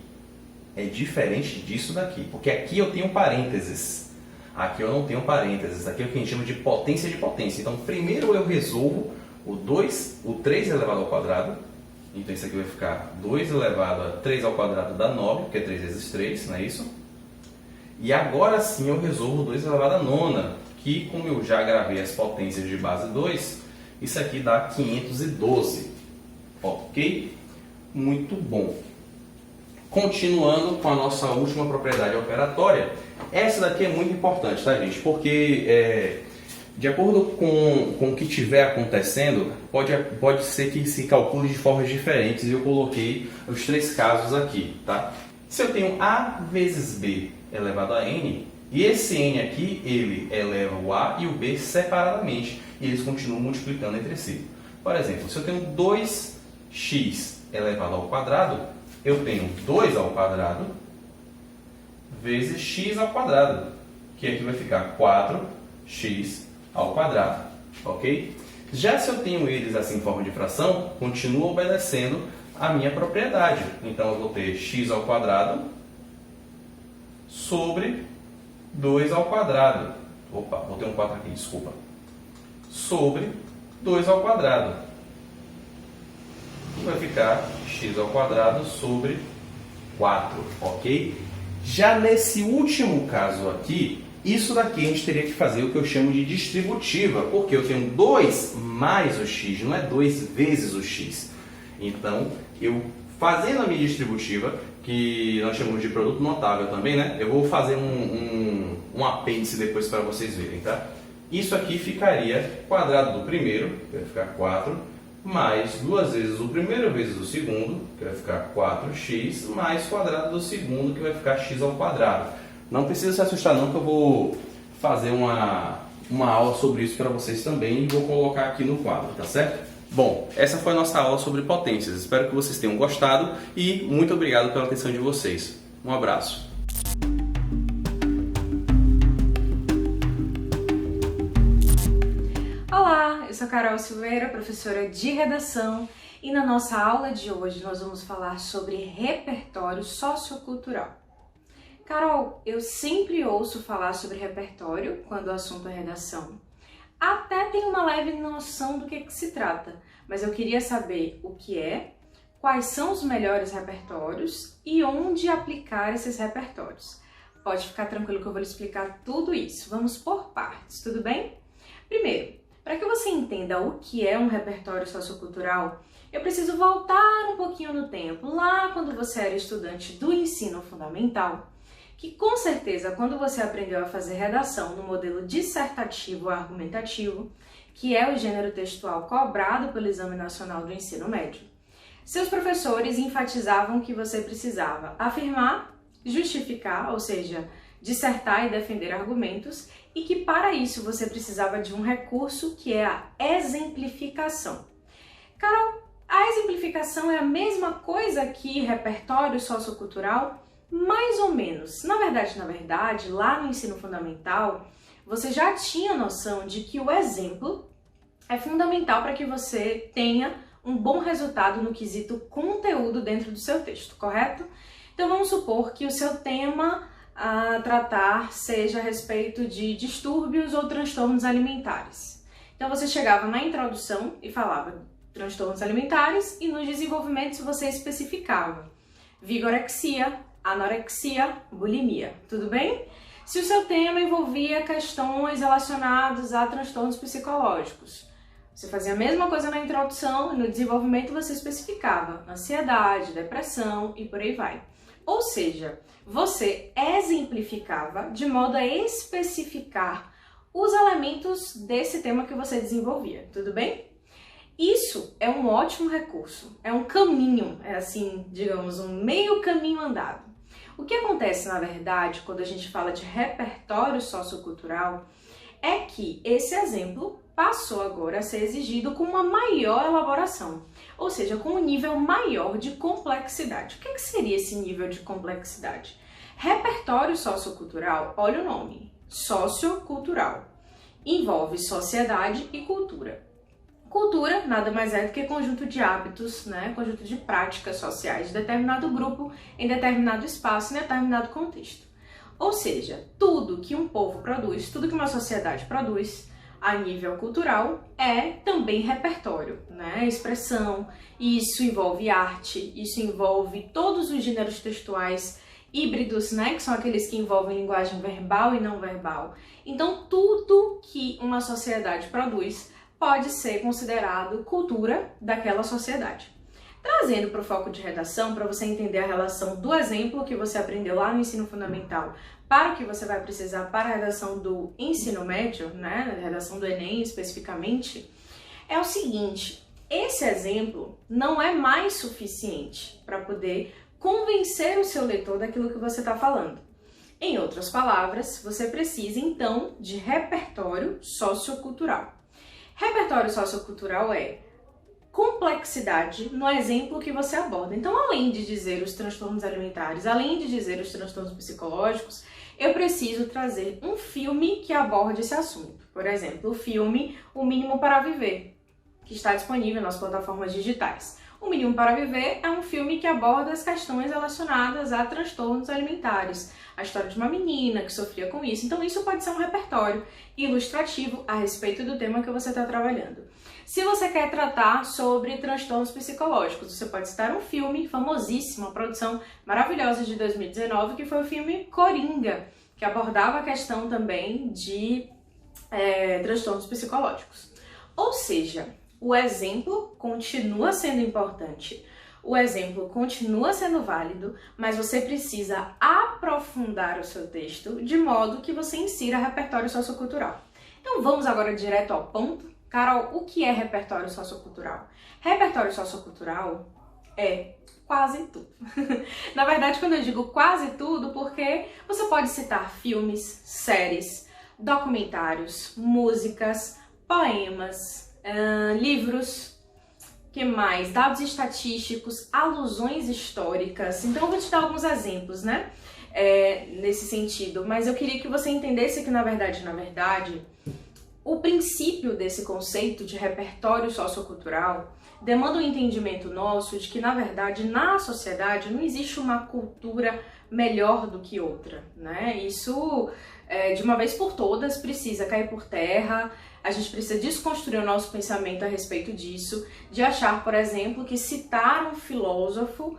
é diferente disso daqui, porque aqui eu tenho parênteses, aqui eu não tenho parênteses, aqui é o que a gente chama de potência de potência. Então, primeiro eu resolvo o 3 elevado ao quadrado, então isso aqui vai ficar 2 elevado a 3 ao quadrado dá 9, porque é 3 vezes 3, não é isso? E agora sim eu resolvo 2 elevado a nona, que como eu já gravei as potências de base 2, isso aqui dá 512. ok? Muito bom. Continuando com a nossa última propriedade operatória, essa daqui é muito importante, tá, gente? Porque de acordo com o que estiver acontecendo, pode ser que se calcule de formas diferentes e eu coloquei os 3 casos aqui, tá? Se eu tenho A vezes B elevado a N, e esse N aqui, ele eleva o A e o B separadamente, e eles continuam multiplicando entre si. Por exemplo, se eu tenho 2x elevado ao quadrado, eu tenho 2 ao quadrado vezes x ao quadrado, que aqui vai ficar 4x ao quadrado, ok? Já se eu tenho eles assim em forma de fração, continua obedecendo a minha propriedade. Então eu vou ter x ao quadrado sobre 2 ao quadrado. Opa, vou ter um 4 aqui, desculpa. Sobre 2 ao quadrado. Vai ficar x ao quadrado sobre 4, ok? Já nesse último caso aqui, isso daqui a gente teria que fazer o que eu chamo de distributiva, porque eu tenho 2 mais o x, não é 2 vezes o x. Então, eu fazendo a minha distributiva, que nós chamamos de produto notável também, né? Eu vou fazer um apêndice depois para vocês verem, tá? Isso aqui ficaria quadrado do primeiro, que vai ficar 4, mais 2 vezes o primeiro vezes o segundo, que vai ficar 4x, mais quadrado do segundo, que vai ficar x ao quadrado. Não precisa se assustar não, que eu vou fazer uma aula sobre isso para vocês também e vou colocar aqui no quadro, tá certo? Bom, essa foi a nossa aula sobre potências. Espero que vocês tenham gostado e muito obrigado pela atenção de vocês. Um abraço. Olá, eu sou Carol Silveira, professora de redação, e na nossa aula de hoje nós vamos falar sobre repertório sociocultural. Carol, eu sempre ouço falar sobre repertório quando o assunto é redação. Até tenho uma leve noção do que se trata, mas eu queria saber o que é, quais são os melhores repertórios e onde aplicar esses repertórios. Pode ficar tranquilo que eu vou lhe explicar tudo isso. Vamos por partes, tudo bem? Primeiro, para que você entenda o que é um repertório sociocultural, eu preciso voltar um pouquinho no tempo, lá quando você era estudante do ensino fundamental, que com certeza quando você aprendeu a fazer redação no modelo dissertativo ou argumentativo, que é o gênero textual cobrado pelo Exame Nacional do Ensino Médio, seus professores enfatizavam que você precisava afirmar, justificar, ou seja, dissertar e defender argumentos, e que para isso você precisava de um recurso que é a exemplificação. Carol, a exemplificação é a mesma coisa que repertório sociocultural? Mais ou menos. Na verdade, lá no ensino fundamental, você já tinha noção de que o exemplo é fundamental para que você tenha um bom resultado no quesito conteúdo dentro do seu texto, correto? Então vamos supor que o seu tema a tratar seja a respeito de distúrbios ou transtornos alimentares. Então você chegava na introdução e falava transtornos alimentares e nos desenvolvimentos você especificava vigorexia, anorexia, bulimia, tudo bem? Se o seu tema envolvia questões relacionadas a transtornos psicológicos, você fazia a mesma coisa na introdução e no desenvolvimento você especificava ansiedade, depressão e por aí vai. Ou seja, você exemplificava de modo a especificar os elementos desse tema que você desenvolvia, tudo bem? Isso é um ótimo recurso, é um caminho, é assim, digamos, um meio caminho andado. O que acontece, na verdade, quando a gente fala de repertório sociocultural, é que esse exemplo passou agora a ser exigido com uma maior elaboração, ou seja, com um nível maior de complexidade. O que seria esse nível de complexidade? Repertório sociocultural, olha o nome, sociocultural, envolve sociedade e cultura. Cultura nada mais é do que conjunto de hábitos, né? Conjunto de práticas sociais de determinado grupo, em determinado espaço, em determinado contexto. Ou seja, tudo que um povo produz, tudo que uma sociedade produz a nível cultural é também repertório, né? Expressão, isso envolve arte, isso envolve todos os gêneros textuais híbridos, né? Que são aqueles que envolvem linguagem verbal e não verbal. Então, tudo que uma sociedade produz pode ser considerado cultura daquela sociedade. Trazendo para o foco de redação, para você entender a relação do exemplo que você aprendeu lá no ensino fundamental para o que você vai precisar para a redação do ensino médio, né, a redação do Enem especificamente, é o seguinte: esse exemplo não é mais suficiente para poder convencer o seu leitor daquilo que você está falando. Em outras palavras, você precisa então de repertório sociocultural. Repertório sociocultural é complexidade no exemplo que você aborda. Então, além de dizer os transtornos alimentares, além de dizer os transtornos psicológicos, eu preciso trazer um filme que aborde esse assunto. Por exemplo, o filme O Mínimo para Viver, que está disponível nas plataformas digitais. O Mínimo para Viver é um filme que aborda as questões relacionadas a transtornos alimentares, a história de uma menina que sofria com isso. Então isso pode ser um repertório ilustrativo a respeito do tema que você está trabalhando. Se você quer tratar sobre transtornos psicológicos, você pode citar um filme famosíssimo, uma produção maravilhosa de 2019, que foi o filme Coringa, que abordava a questão também de transtornos psicológicos. Ou seja, o exemplo continua sendo importante, o exemplo continua sendo válido, mas você precisa aprofundar o seu texto de modo que você insira repertório sociocultural. Então vamos agora direto ao ponto. Carol, o que é repertório sociocultural? Repertório sociocultural é quase tudo. Na verdade, quando eu digo quase tudo, porque você pode citar filmes, séries, documentários, músicas, poemas, livros, que mais? Dados estatísticos, alusões históricas. Então eu vou te dar alguns exemplos, né? Nesse sentido. Mas eu queria que você entendesse que, na verdade, o princípio desse conceito de repertório sociocultural demanda um entendimento nosso de que, na verdade, na sociedade não existe uma cultura melhor do que outra, né? Isso, de uma vez por todas, precisa cair por terra. A gente precisa desconstruir o nosso pensamento a respeito disso, de achar, por exemplo, que citar um filósofo,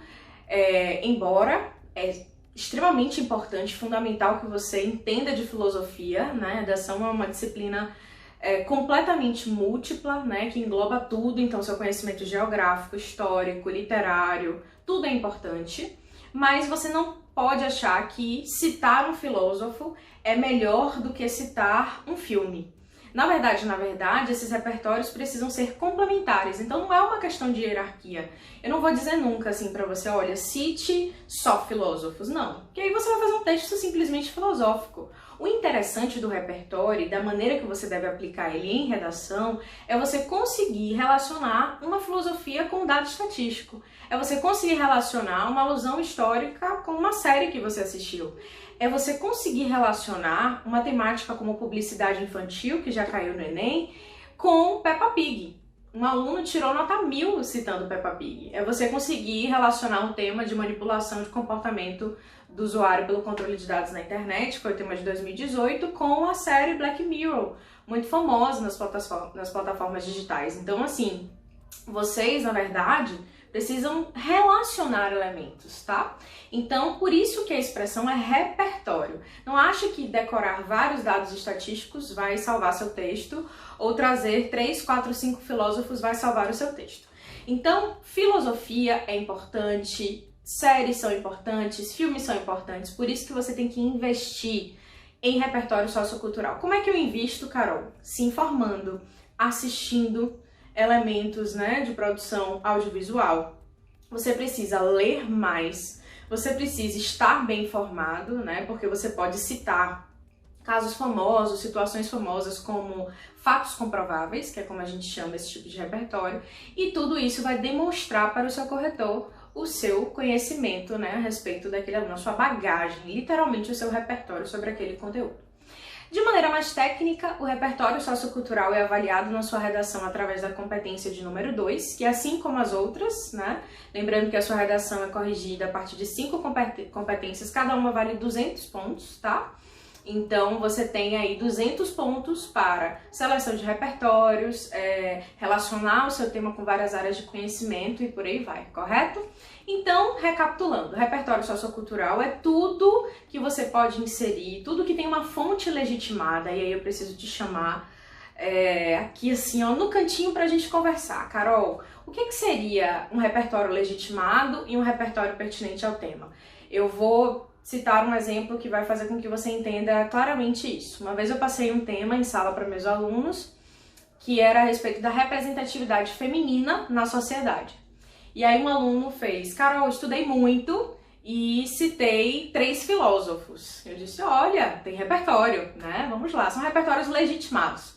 embora é extremamente importante, fundamental que você entenda de filosofia, né? A redação é uma disciplina completamente múltipla, né? Que engloba tudo, então seu conhecimento geográfico, histórico, literário, tudo é importante, mas você não pode achar que citar um filósofo é melhor do que citar um filme. Na verdade, esses repertórios precisam ser complementares, então não é uma questão de hierarquia. Eu não vou dizer nunca assim pra você, olha, cite só filósofos, não. Porque aí você vai fazer um texto simplesmente filosófico. O interessante do repertório e da maneira que você deve aplicar ele em redação é você conseguir relacionar uma filosofia com um dado estatístico. É você conseguir relacionar uma alusão histórica com uma série que você assistiu. É você conseguir relacionar uma temática como publicidade infantil, que já caiu no Enem, com Peppa Pig. Um aluno tirou nota 1000 citando Peppa Pig. É você conseguir relacionar um tema de manipulação de comportamento do usuário pelo controle de dados na internet, que foi o tema de 2018, com a série Black Mirror, muito famosa nas plataformas digitais. Então, assim, vocês, na verdade, precisam relacionar elementos, tá? Então, por isso que a expressão é repertório. Não ache que decorar vários dados estatísticos vai salvar seu texto, ou trazer 3, 4, 5 filósofos vai salvar o seu texto. Então, filosofia é importante, séries são importantes, filmes são importantes, por isso que você tem que investir em repertório sociocultural. Como é que eu invisto, Carol? Se informando, assistindo elementos, né, de produção audiovisual. Você precisa ler mais, você precisa estar bem informado, né, porque você pode citar casos famosos, situações famosas como fatos comprováveis, que é como a gente chama esse tipo de repertório, e tudo isso vai demonstrar para o seu corretor o seu conhecimento, né, a respeito daquele aluno, a sua bagagem, literalmente o seu repertório sobre aquele conteúdo. De maneira mais técnica, o repertório sociocultural é avaliado na sua redação através da competência de número 2, que assim como as outras, né? Lembrando que a sua redação é corrigida a partir de 5 competências, cada uma vale 200 pontos, tá? Então, você tem aí 200 pontos para seleção de repertórios, relacionar o seu tema com várias áreas de conhecimento e por aí vai, correto? Então, recapitulando, repertório sociocultural é tudo que você pode inserir, tudo que tem uma fonte legitimada, e aí eu preciso te chamar aqui assim, ó, no cantinho pra gente conversar. Carol, o que seria um repertório legitimado e um repertório pertinente ao tema? Eu vou citar um exemplo que vai fazer com que você entenda claramente isso. Uma vez eu passei um tema em sala para meus alunos, que era a respeito da representatividade feminina na sociedade. E aí um aluno fez: Carol, eu estudei muito e citei 3 filósofos. Eu disse: olha, tem repertório, né? Vamos lá, são repertórios legitimados.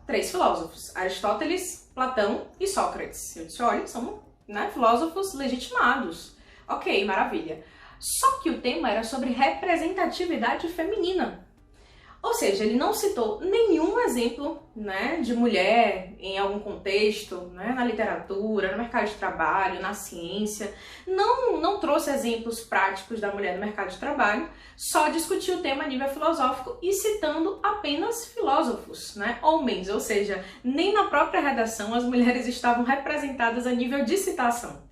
3 filósofos: Aristóteles, Platão e Sócrates. Eu disse: olha, são, né, filósofos legitimados. Ok, maravilha. Só que o tema era sobre representatividade feminina. Ou seja, ele não citou nenhum exemplo, né, de mulher em algum contexto, né, na literatura, no mercado de trabalho, na ciência. Não trouxe exemplos práticos da mulher no mercado de trabalho, só discutiu o tema a nível filosófico e citando apenas filósofos, né, homens. Ou seja, nem na própria redação as mulheres estavam representadas a nível de citação.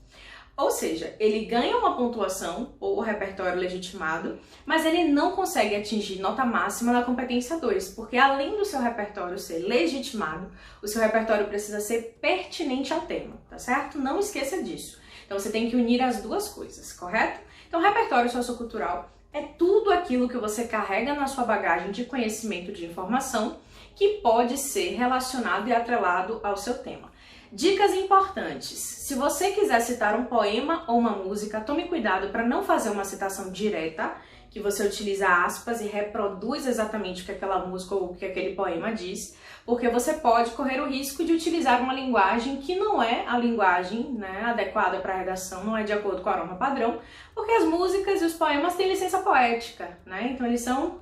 Ou seja, ele ganha uma pontuação, ou repertório legitimado, mas ele não consegue atingir nota máxima na competência 2, porque além do seu repertório ser legitimado, o seu repertório precisa ser pertinente ao tema, tá certo? Não esqueça disso. Então você tem que unir as duas coisas, correto? Então, repertório sociocultural é tudo aquilo que você carrega na sua bagagem de conhecimento de informação que pode ser relacionado e atrelado ao seu tema. Dicas importantes: se você quiser citar um poema ou uma música, tome cuidado para não fazer uma citação direta, que você utiliza aspas e reproduz exatamente o que aquela música ou o que aquele poema diz, porque você pode correr o risco de utilizar uma linguagem que não é a linguagem, né, adequada para a redação, não é de acordo com a norma padrão, porque as músicas e os poemas têm licença poética, né? Então eles são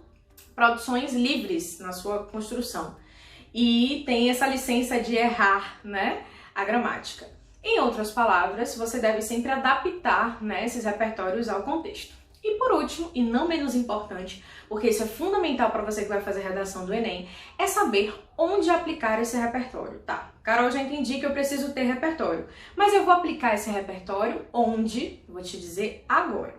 produções livres na sua construção e tem essa licença de errar, né, a gramática. Em outras palavras, você deve sempre adaptar, né, esses repertórios ao contexto. E por último, e não menos importante, porque isso é fundamental para você que vai fazer redação do Enem, é saber onde aplicar esse repertório. Tá, Carol, já entendi que eu preciso ter repertório, mas eu vou aplicar esse repertório onde? Eu vou te dizer agora.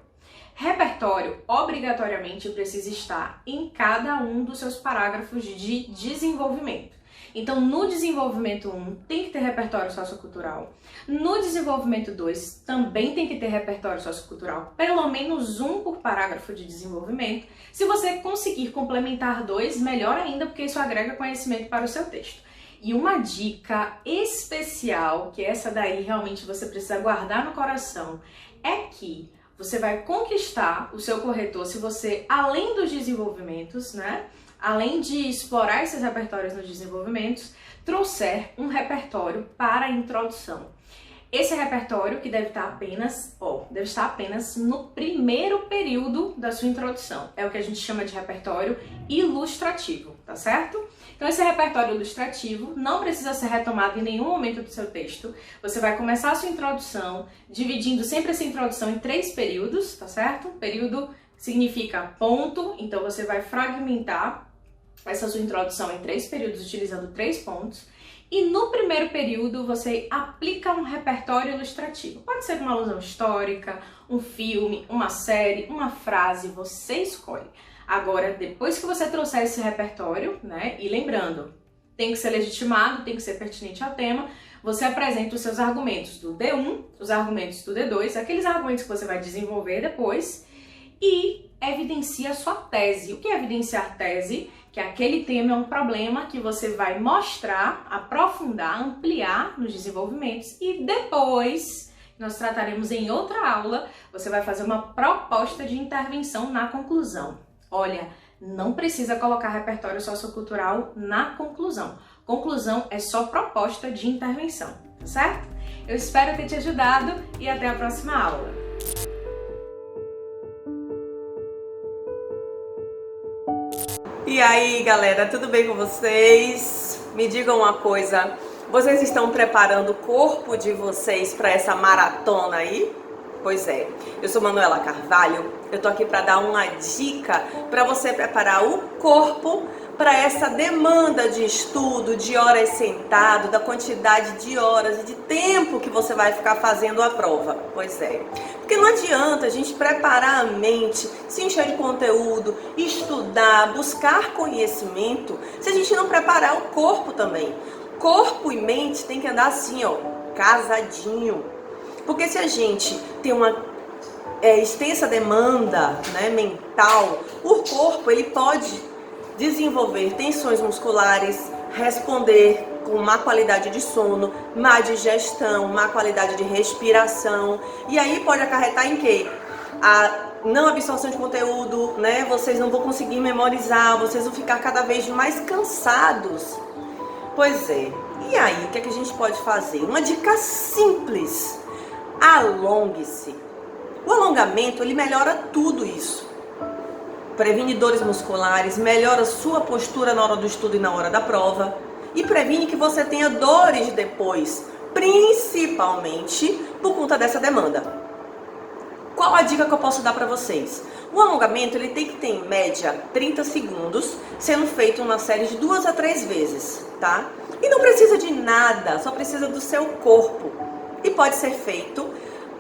Repertório obrigatoriamente precisa estar em cada um dos seus parágrafos de desenvolvimento. Então, no desenvolvimento 1 tem que ter repertório sociocultural. No desenvolvimento 2 também tem que ter repertório sociocultural, pelo menos um por parágrafo de desenvolvimento. Se você conseguir complementar 2, melhor ainda, porque isso agrega conhecimento para o seu texto. E uma dica especial, que essa daí realmente você precisa guardar no coração, é que você vai conquistar o seu corretor se você, além dos desenvolvimentos, né, além de explorar esses repertórios nos desenvolvimentos, trouxer um repertório para a introdução. Esse repertório que deve estar apenas no primeiro período da sua introdução. É o que a gente chama de repertório ilustrativo, tá certo? Então esse repertório ilustrativo não precisa ser retomado em nenhum momento do seu texto. Você vai começar a sua introdução dividindo sempre essa introdução em 3 períodos, tá certo? Período significa ponto, então você vai fragmentar essa sua introdução em 3 períodos utilizando 3 pontos. E no primeiro período você aplica um repertório ilustrativo. Pode ser uma alusão histórica, um filme, uma série, uma frase, você escolhe. Agora, depois que você trouxer esse repertório, né, e lembrando, tem que ser legitimado, tem que ser pertinente ao tema, você apresenta os seus argumentos do D1, os argumentos do D2, aqueles argumentos que você vai desenvolver depois, e evidencia a sua tese. O que é evidenciar tese? Que aquele tema é um problema que você vai mostrar, aprofundar, ampliar nos desenvolvimentos e depois, nós trataremos em outra aula, você vai fazer uma proposta de intervenção na conclusão. Olha, não precisa colocar repertório sociocultural na conclusão. Conclusão é só proposta de intervenção, tá certo? Eu espero ter te ajudado e até a próxima aula. E aí, galera, tudo bem com vocês? Me digam uma coisa, vocês estão preparando o corpo de vocês para essa maratona aí? Pois é, eu sou Manuela Carvalho, eu tô aqui para dar uma dica para você preparar o corpo para essa demanda de estudo, de horas sentado, da quantidade de horas e de tempo que você vai ficar fazendo a prova. Pois é, porque não adianta a gente preparar a mente, se encher de conteúdo, estudar, buscar conhecimento, se a gente não preparar o corpo também. Corpo e mente tem que andar assim, ó, casadinho. Porque se a gente tem uma extensa demanda, né, mental, o corpo ele pode desenvolver tensões musculares, responder com má qualidade de sono, má digestão, má qualidade de respiração. E aí pode acarretar em quê? A não absorção de conteúdo, né? Vocês não vão conseguir memorizar, vocês vão ficar cada vez mais cansados. Pois é. E aí, o que é que a gente pode fazer? Uma dica simples. Alongue-se. O alongamento, ele melhora tudo isso. Previne dores musculares, melhora sua postura na hora do estudo e na hora da prova e previne que você tenha dores depois, principalmente por conta dessa demanda. Qual a dica que eu posso dar para vocês? O alongamento ele tem que ter em média 30 segundos, sendo feito uma série de 2 a 3 vezes, tá? E não precisa de nada, só precisa do seu corpo. E pode ser feito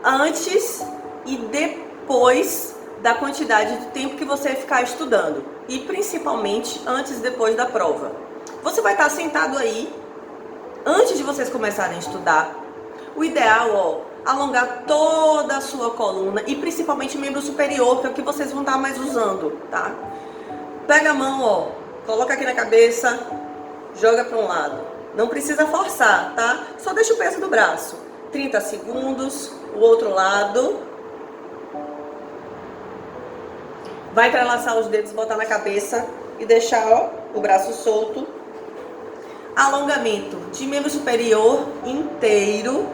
antes e depois da quantidade de tempo que você vai ficar estudando. E principalmente antes e depois da prova. Você vai estar sentado aí, antes de vocês começarem a estudar. O ideal, ó, alongar toda a sua coluna e principalmente o membro superior, que é o que vocês vão estar mais usando, tá? Pega a mão, ó, coloca aqui na cabeça, joga para um lado. Não precisa forçar, tá? Só deixa o peso do braço. 30 segundos, o outro lado. Vai entrelaçar os dedos, botar na cabeça e deixar, ó, o braço solto. Alongamento de membro superior inteiro,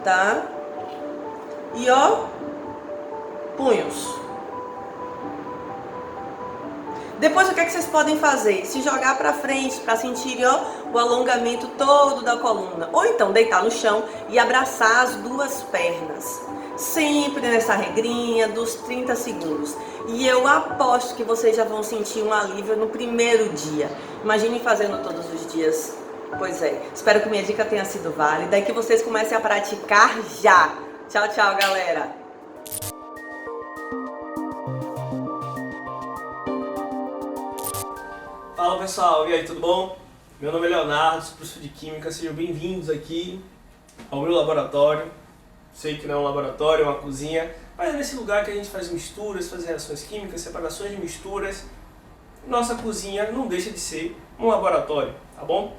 tá? E ó, punhos. Depois o que é que vocês podem fazer? Se jogar pra frente pra sentir, ó, o alongamento todo da coluna. Ou então deitar no chão e abraçar as duas pernas. Sempre nessa regrinha dos 30 segundos. E eu aposto que vocês já vão sentir um alívio no primeiro dia. Imaginem fazendo todos os dias. Pois é, espero que minha dica tenha sido válida e que vocês comecem a praticar já. Tchau, tchau, galera! Fala pessoal, e aí, tudo bom? Meu nome é Leonardo, sou professor de Química, sejam bem-vindos aqui ao meu laboratório. Sei que não é um laboratório, é uma cozinha, mas é nesse lugar que a gente faz misturas, faz reações químicas, separações de misturas. Nossa cozinha não deixa de ser um laboratório, tá bom?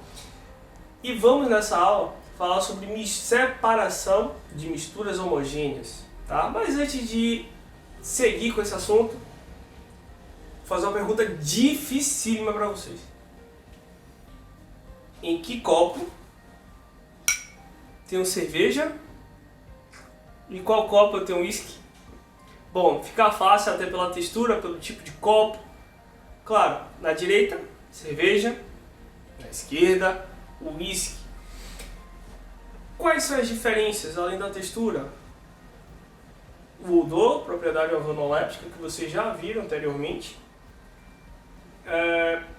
E vamos nessa aula falar sobre separação de misturas homogêneas, tá? Mas antes de seguir com esse assunto, vou fazer uma pergunta dificílima para vocês. Em que copo tem cerveja? E qual copo eu tenho uísque? Bom, fica fácil até pela textura, pelo tipo de copo. Claro, na direita, cerveja. Na esquerda, uísque. Quais são as diferenças, além da textura? O odor, propriedade organoléptica, que vocês já viram anteriormente.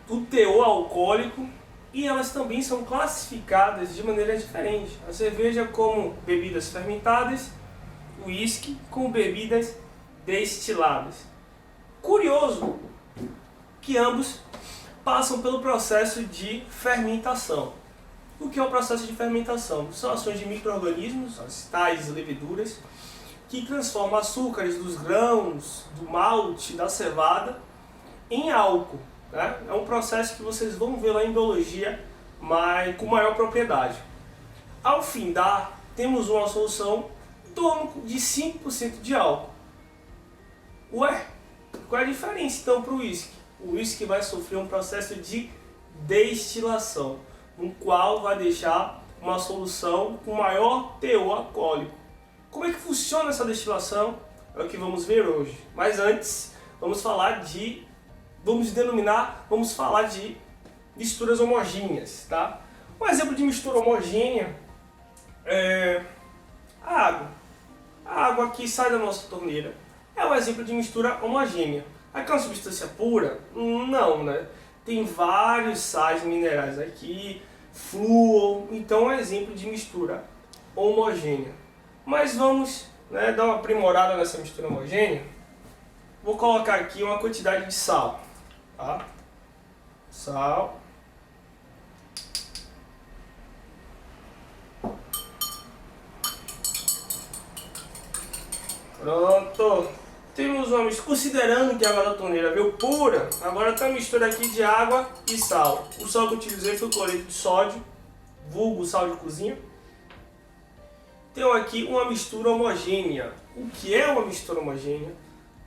O teor alcoólico. E elas também são classificadas de maneira diferente. A cerveja como bebidas fermentadas, o uísque com bebidas destiladas. Curioso que ambos passam pelo processo de fermentação. O que é o processo de fermentação? São ações de micro-organismos, as tais leveduras, que transformam açúcares dos grãos, do malte, da cevada, em álcool. Né? É um processo que vocês vão ver lá em biologia, mas com maior propriedade. Ao findar, temos uma solução em torno de 5% de álcool. Ué, qual é a diferença então para o uísque? O uísque vai sofrer um processo de destilação, no qual vai deixar uma solução com maior teor alcoólico. Como é que funciona essa destilação? É o que vamos ver hoje. Mas antes, vamos falar de misturas homogêneas, tá? Um exemplo de mistura homogênea é a água. a água que sai da nossa torneira é um exemplo de mistura homogênea. Aquela substância pura? Não, né? Tem vários sais minerais aqui, flúor, então é um exemplo de mistura homogênea. Mas vamos, né, dar uma aprimorada nessa mistura homogênea. Vou colocar aqui uma quantidade de sal, tá? Sal. Pronto. Temos uma mistura, considerando que a água da torneira veio pura, agora tem uma mistura aqui de água e sal. O sal que eu utilizei foi o cloreto de sódio, vulgo sal de cozinha. Tenho aqui uma mistura homogênea. O que é uma mistura homogênea?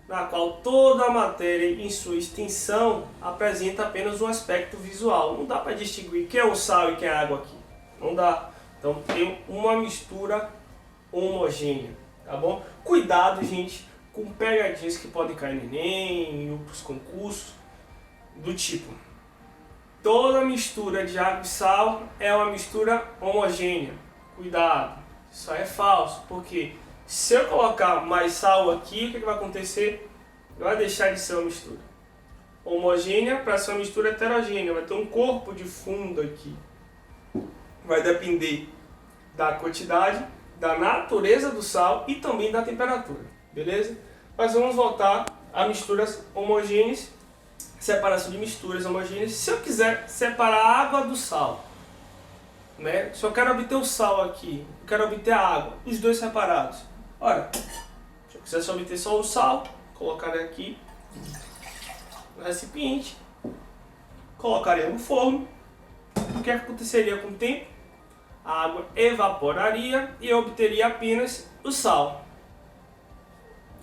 Na qual toda a matéria em sua extensão apresenta apenas um aspecto visual. Não dá para distinguir o que é o sal e o que é a água aqui. Não dá. Então tem uma mistura homogênea, tá bom? Cuidado, gente, com pegadinhas que podem cair no Enem, em outros concursos, do tipo: toda mistura de água e sal é uma mistura homogênea. Cuidado, isso aí é falso, porque se eu colocar mais sal aqui, o que vai acontecer? Vai deixar de ser uma mistura homogênea para ser uma mistura heterogênea. Vai ter um corpo de fundo aqui. Vai depender da quantidade, da natureza do sal e também da temperatura, beleza? Mas vamos voltar a misturas homogêneas, separação de misturas homogêneas. Se eu quiser separar a água do sal, né? Se eu quero obter o sal aqui, eu quero obter a água, os dois separados. Ora, se eu quisesse obter só o sal, colocaria aqui no recipiente, colocaria no forno. O que aconteceria com o tempo? A água evaporaria e eu obteria apenas o sal.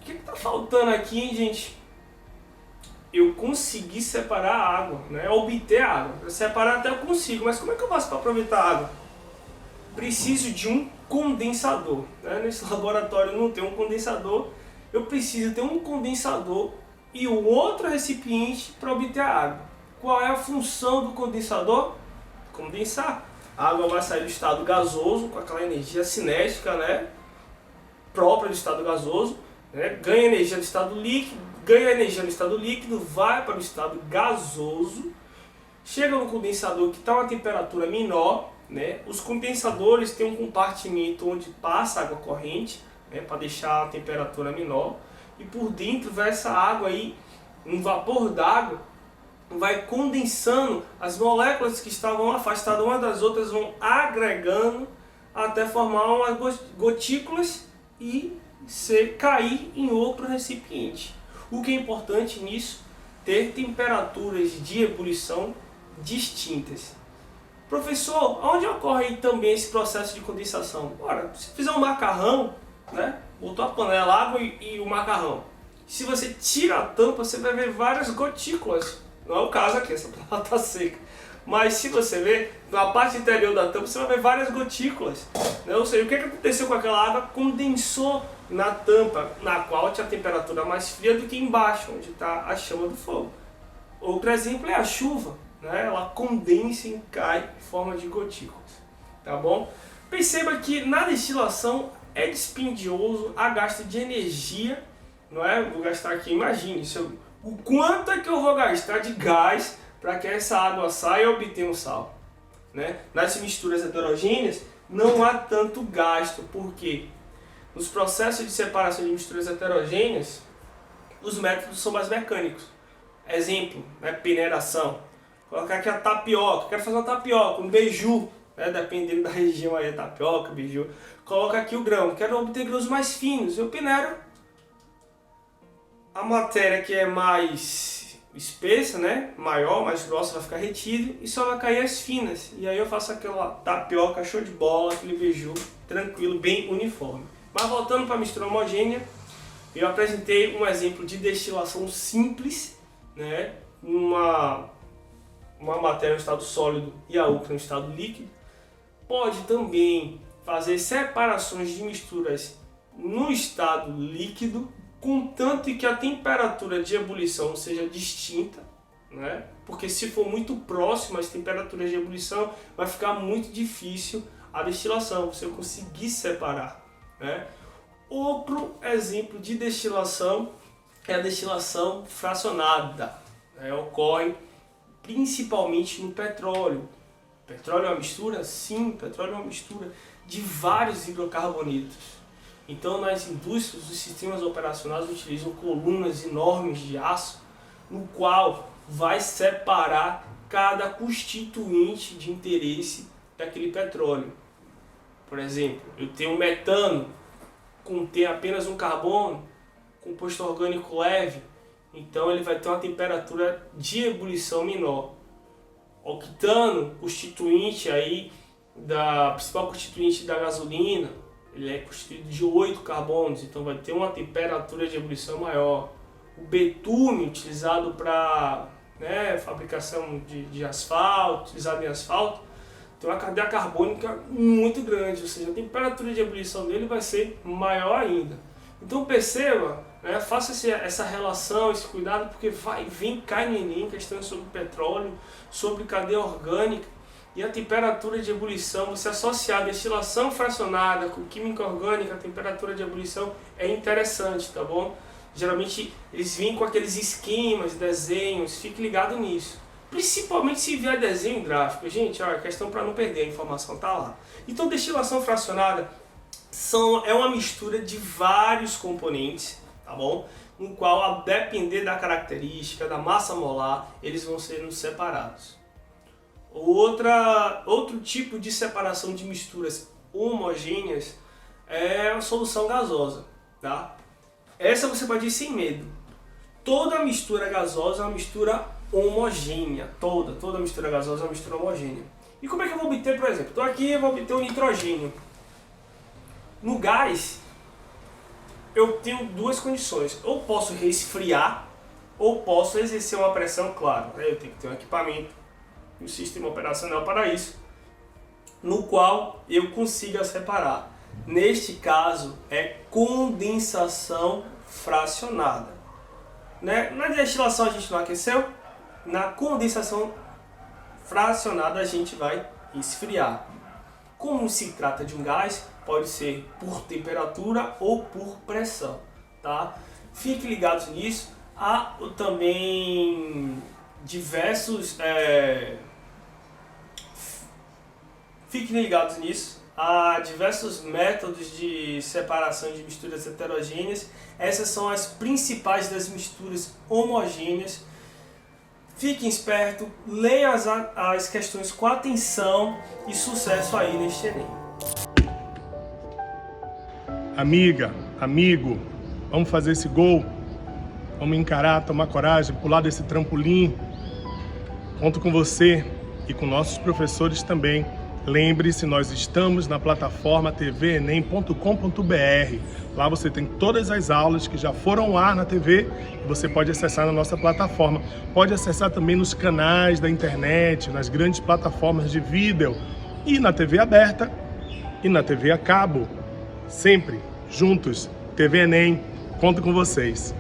O que está faltando aqui, hein, gente? Eu consegui separar a água, né? Obter a água. Separar até eu consigo, mas como é que eu faço para aproveitar a água? Preciso de um condensador, né? Nesse laboratório não tem um condensador. Eu preciso ter um condensador e um outro recipiente para obter a água. Qual é a função do condensador? Condensar. A água vai sair do estado gasoso com aquela energia cinética, né, própria do estado gasoso, né, ganha energia no estado líquido, vai para o estado gasoso, chega no condensador que está a uma temperatura menor, né. Os condensadores têm um compartimento onde passa água corrente, né, para deixar a temperatura menor, e por dentro vai essa água aí, um vapor d'água, vai condensando, as moléculas que estavam afastadas umas das outras vão agregando até formar umas gotículas e cair em outro recipiente. O que é importante nisso? Ter temperaturas de ebulição distintas. Professor, onde ocorre também esse processo de condensação? Ora, se fizer um macarrão, né, botou a panela, a água e o macarrão. Se você tira a tampa, você vai ver várias gotículas. Não é o caso aqui, essa panela está seca. Mas se você ver, na parte interior da tampa, você vai ver várias gotículas, né? Ou seja, o que aconteceu com aquela água? Condensou na tampa, na qual tinha a temperatura mais fria do que embaixo, onde está a chama do fogo. Outro exemplo é a chuva, né? Ela condensa e cai em forma de gotículas, tá bom? Perceba que na destilação é dispendioso a gasto de energia, não é? Vou gastar aqui, imagine, o quanto é que eu vou gastar de gás para que essa água saia e obtenha um sal, né? Nas misturas heterogêneas não há tanto gasto, porque nos processos de separação de misturas heterogêneas os métodos são mais mecânicos. Exemplo, né, peneiração. Colocar aqui a tapioca, quero fazer uma tapioca, um beiju, né, dependendo da região aí, tapioca, beiju. Coloca aqui o grão, quero obter grãos mais finos, eu peneiro a matéria que é mais espessa, né, maior, mais grossa, vai ficar retida e só vai cair as finas. E aí eu faço aquela tapioca show de bola, aquele beiju tranquilo, bem uniforme. Mas voltando para a mistura homogênea, eu apresentei um exemplo de destilação simples, né, uma matéria no estado sólido e a outra no estado líquido. Pode também fazer separações de misturas no estado líquido, contanto que a temperatura de ebulição seja distinta, né? Porque se for muito próximo às temperaturas de ebulição, vai ficar muito difícil a destilação, você conseguir separar, né? Outro exemplo de destilação é a destilação fracionada. Ocorre principalmente no petróleo. Petróleo é uma mistura? Sim, petróleo é uma mistura de vários hidrocarbonetos. Então, nas indústrias, os sistemas operacionais utilizam colunas enormes de aço, no qual vai separar cada constituinte de interesse daquele petróleo. Por exemplo, eu tenho um metano, contém apenas um carbono, composto orgânico leve, então ele vai ter uma temperatura de ebulição menor. Octano, constituinte aí principal constituinte da gasolina, ele é constituído de 8 carbonos, então vai ter uma temperatura de ebulição maior. O betume, utilizado para fabricação de asfalto, utilizado em asfalto, tem uma cadeia carbônica muito grande, ou seja, a temperatura de ebulição dele vai ser maior ainda. Então perceba, faça essa relação, esse cuidado, porque cai no Enem questões sobre petróleo, sobre cadeia orgânica e a temperatura de ebulição. Você associar a destilação fracionada com química orgânica, a temperatura de ebulição é interessante, tá bom? Geralmente eles vêm com aqueles esquemas, desenhos, fique ligado nisso. Principalmente se vier desenho gráfico. Gente, a questão para não perder, a informação tá lá. Então, destilação fracionada é uma mistura de vários componentes, tá bom? No qual, a depender da característica, da massa molar, eles vão sendo separados. Outro tipo de separação de misturas homogêneas é a solução gasosa, tá? Essa você pode ir sem medo. Toda mistura gasosa é uma mistura homogênea. Toda mistura gasosa é uma mistura homogênea. E como é que eu vou obter, por exemplo? Estou aqui e vou obter o nitrogênio. No gás, eu tenho duas condições. Ou posso resfriar, ou posso exercer uma pressão, claro. Eu tenho que ter um equipamento, um sistema operacional para isso, no qual eu consiga separar. Neste caso, é condensação fracionada. Na destilação a gente não aqueceu, na condensação fracionada a gente vai esfriar. Como se trata de um gás, pode ser por temperatura ou por pressão, tá? Fiquem ligados nisso. Há também diversos... Fiquem ligados nisso. Há diversos métodos de separação de misturas heterogêneas. Essas são as principais das misturas homogêneas. Fiquem espertos, leiam as questões com atenção e sucesso aí neste Enem. Amiga, amigo, vamos fazer esse gol? Vamos encarar, tomar coragem, pular desse trampolim? Conto com você e com nossos professores também. Lembre-se, nós estamos na plataforma tvenem.com.br. Lá você tem todas as aulas que já foram ao ar na TV e você pode acessar na nossa plataforma. Pode acessar também nos canais da internet, nas grandes plataformas de vídeo e na TV aberta e na TV a cabo. Sempre juntos, TV Enem, conto com vocês.